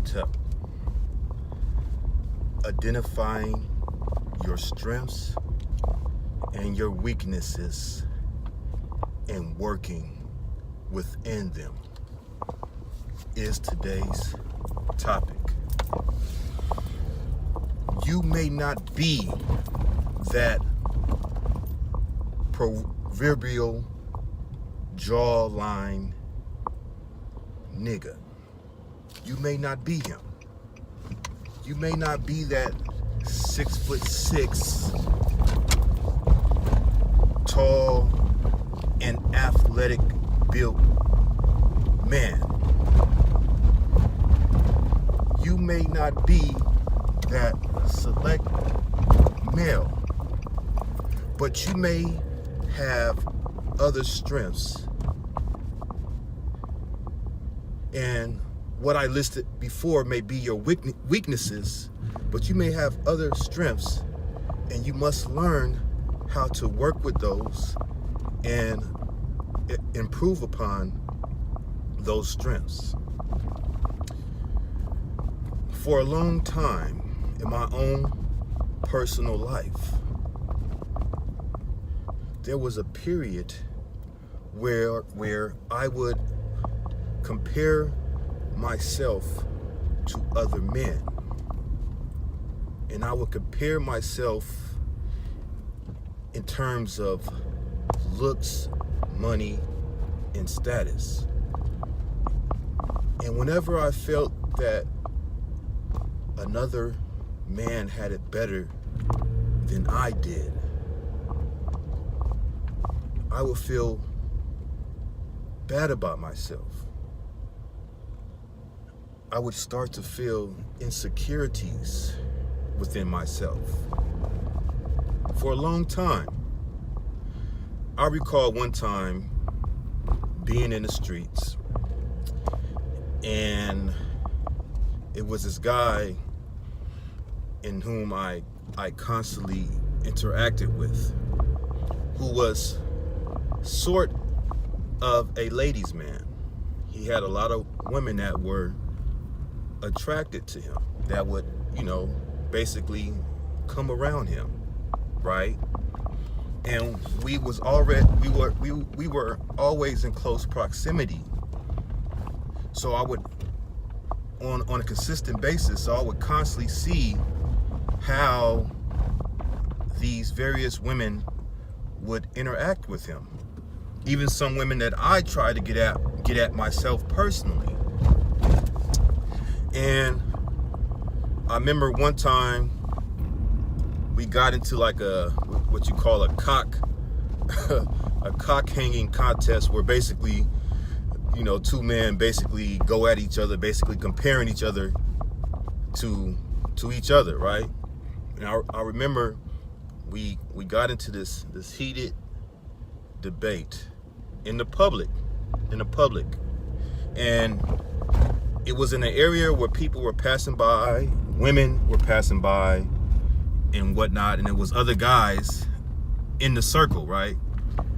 Hotep. Identifying your strengths and your weaknesses and working within them is today's topic. You may not be that proverbial jawline nigga. You may not be him. You may not be that 6'6", tall and athletic built man. You may not be that select male, but you may have other strengths. And what I listed before may be your weaknesses, but you may have other strengths, and you must learn how to work with those and improve upon those strengths. For a long time in my own personal life, there was a period where I would compare myself to other men. And I would compare myself in terms of looks, money, and status. And whenever I felt that another man had it better than I did, I would feel bad about myself. I would start to feel insecurities within myself. For a long time, I recall one time being in the streets, and it was this guy in whom I constantly interacted with, who was sort of a ladies' man. He had a lot of women that were attracted to him, that would, basically come around him, right? And we were always in close proximity. So I would, on a consistent basis, so I would constantly see how these various women would interact with him. Even some women that I try to get at myself personally. And I remember one time we got into like what you call a cock hanging contest, where basically, two men basically go at each other, basically comparing each other to each other, right? And I remember we got into this heated debate in the public, and it was in an area where people were passing by, women were passing by and whatnot, and there was other guys in the circle, right?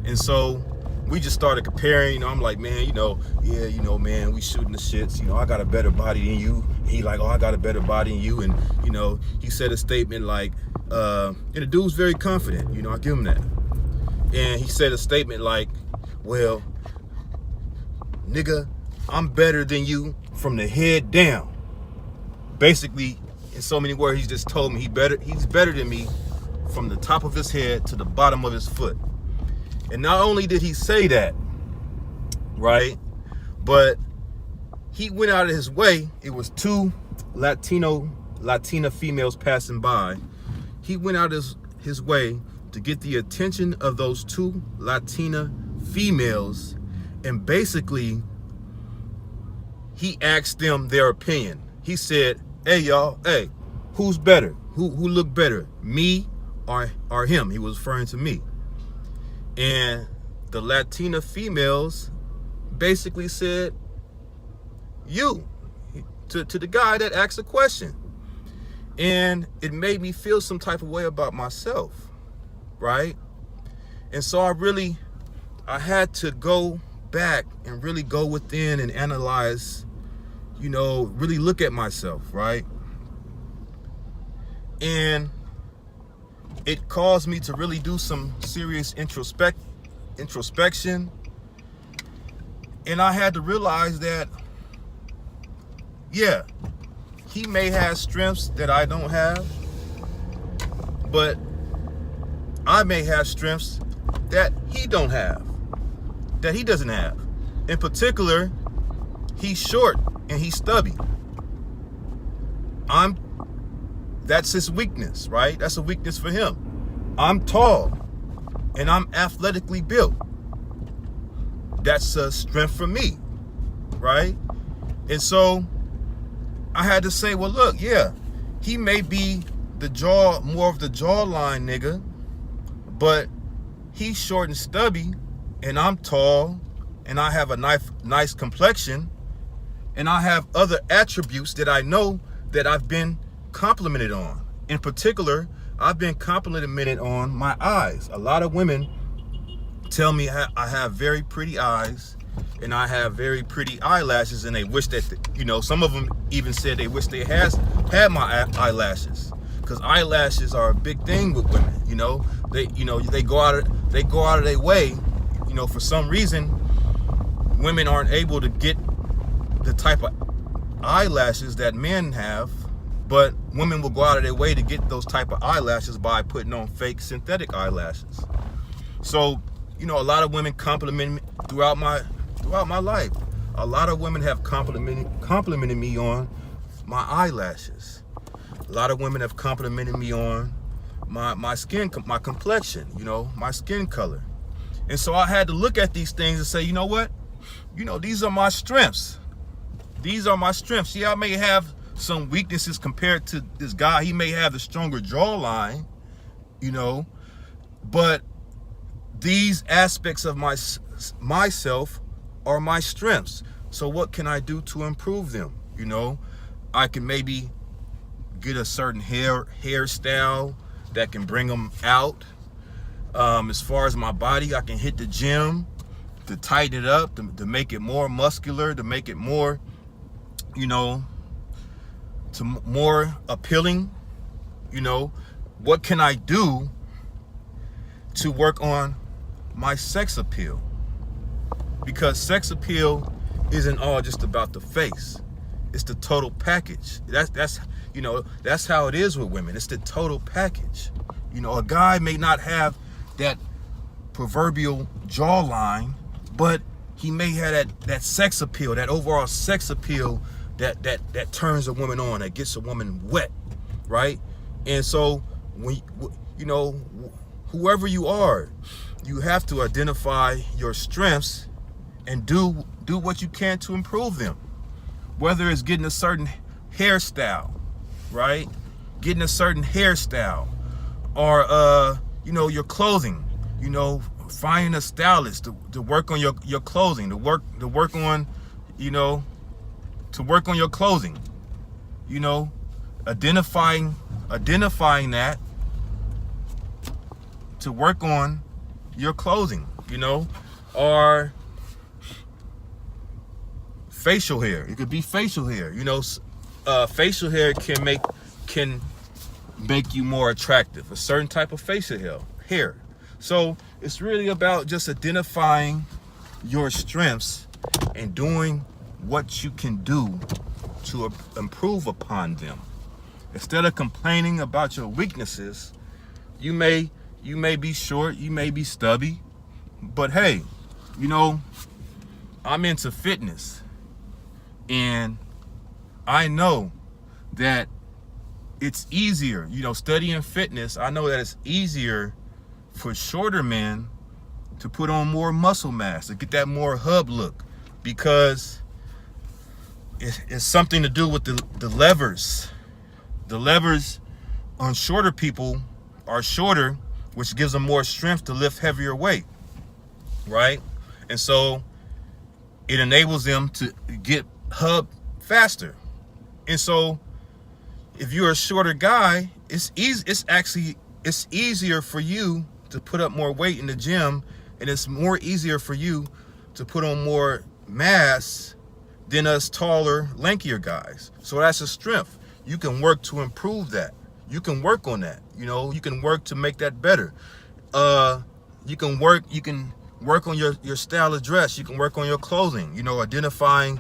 And so we just started comparing. I'm like, man, man, we shooting the shits. I got a better body than you. He like, oh, I got a better body than you. And he said a statement like, and the dude's very confident. I give him that. And he said a statement like, well, nigga, I'm better than you from the head down. Basically, in so many words, he just told me he's better than me from the top of his head to the bottom of his foot. And not only did he say that, right, but he went out of his way. It was two Latina females passing by. He went out of his way to get the attention of those two Latina females, and basically he asked them their opinion. He said, hey y'all, hey, who's better? Who looked better, me or him? He was referring to me. And the Latina females basically said, you, to the guy that asked the question. And it made me feel some type of way about myself, right? And so I had to go back and really go within and analyze, really look at myself, right? And it caused me to really do some serious introspection. And I had to realize that, yeah, he may have strengths that I don't have, but I may have strengths that he don't have, that he doesn't have. In particular, he's short and he's stubby. That's his weakness, right? That's a weakness for him. I'm tall and I'm athletically built. That's a strength for me, right? And so I had to say, well, look, yeah, he may be more of the jawline nigga, but he's short and stubby, and I'm tall, and I have a nice complexion, and I have other attributes that I know that I've been complimented on. In particular, I've been complimented on my eyes. A lot of women tell me I have very pretty eyes and I have very pretty eyelashes, and they wish that, some of them even said they wish they had my eyelashes, because eyelashes are a big thing with women. They go out of their way. For some reason, women aren't able to get the type of eyelashes that men have, but women will go out of their way to get those type of eyelashes by putting on fake synthetic eyelashes. So, a lot of women compliment me throughout my life. A lot of women have complimented me on my eyelashes. A lot of women have complimented me on my skin, my complexion, my skin color. And so I had to look at these things and say, you know what? These are my strengths. These are my strengths. Yeah, I may have some weaknesses compared to this guy. He may have the stronger jawline, but these aspects of myself are my strengths. So what can I do to improve them? I can maybe get a certain hairstyle that can bring them out. As far as my body, I can hit the gym to tighten it up, to make it more muscular, to make it more, more appealing. What can I do to work on my sex appeal? Because sex appeal isn't all just about the face. It's the total package. That's how it is with women. It's the total package. A guy may not have that proverbial jawline, but he may have that sex appeal, that overall sex appeal that turns a woman on, that gets a woman wet, right? And so when whoever you are, you have to identify your strengths and do what you can to improve them. Whether it's getting a certain hairstyle, right? Getting a certain hairstyle, or your clothing. Finding a stylist to work on your clothing, to work on your clothing. Identifying that to work on your clothing, or facial hair. It could be facial hair. Facial hair can make you more attractive. A certain type of facial hair. So it's really about just identifying your strengths and doing what you can do to improve upon them. Instead of complaining about your weaknesses, you may be short, you may be stubby, but hey, I'm into fitness, and I know that it's easier, studying fitness. I know that it's easier for shorter men to put on more muscle mass, to get that more hub look, because it's something to do with the levers. The levers on shorter people are shorter, which gives them more strength to lift heavier weight, right? And so it enables them to get hub faster. And so if you're a shorter guy, it's easier for you to put up more weight in the gym, and it's more easier for you to put on more mass than us taller, lankier guys. So that's a strength. You can work to improve that. You can work on that. You know, you can work to make that better. You can work on your style of dress. You can work on your clothing, you know, identifying,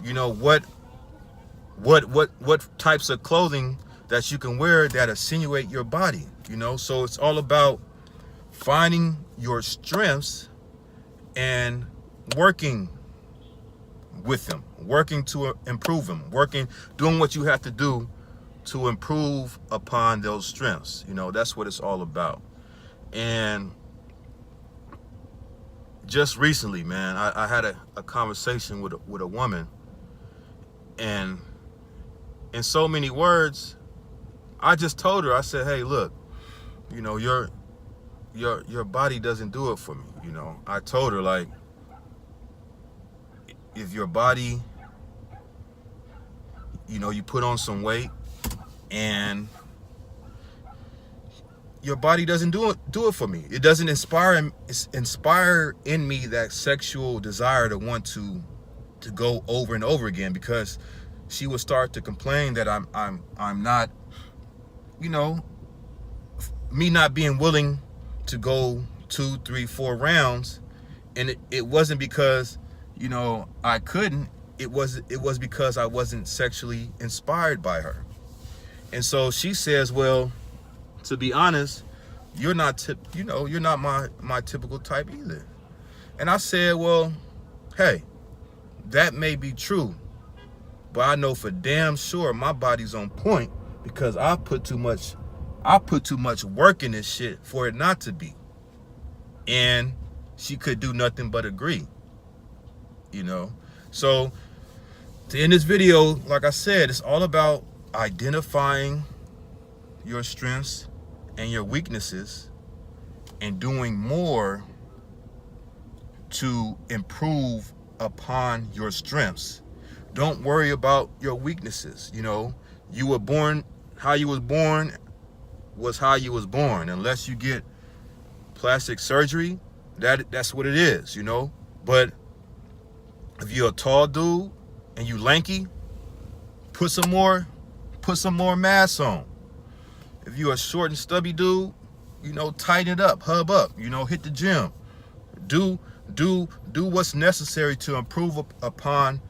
you know, what types of clothing that you can wear that insinuate your body, you know. So it's all about finding your strengths and working with them, working to improve them, doing what you have to do to improve upon those strengths. You know, that's what it's all about. And just recently, man, I had a conversation with a woman, and in so many words, I just told her, I said, hey, look, you know, your body doesn't do it for me. You know, I told her, like, if your body, you know, you put on some weight and your body doesn't do it for me. It doesn't inspire in me that sexual desire to want to go over and over again, because she would start to complain that I'm not, you know, me not being willing to go 2, 3, 4 rounds, and it wasn't because, you know, I couldn't. It was because I wasn't sexually inspired by her. And so she says, well, to be honest, you're not my typical type either. And I said, well, hey, that may be true, but I know for damn sure my body's on point, because I put too much work in this shit for it not to be. And she could do nothing but agree, you know. So to end this video, like I said, it's all about identifying your strengths and your weaknesses and doing more to improve upon your strengths. Don't worry about your weaknesses. You know, you were born, how you was born was how you was born. Unless you get plastic surgery, that's what it is, you know. But if you're a tall dude and you lanky, put some more mass on. If you're a short and stubby dude, you know, tighten it up, hub up, you know, hit the gym. Do what's necessary to improve upon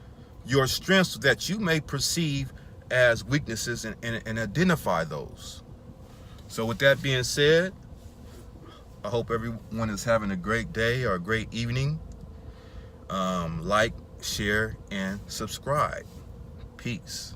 your strengths that you may perceive as weaknesses, and identify those. So with that being said, I hope everyone is having a great day or a great evening. Like, share, and subscribe. Peace.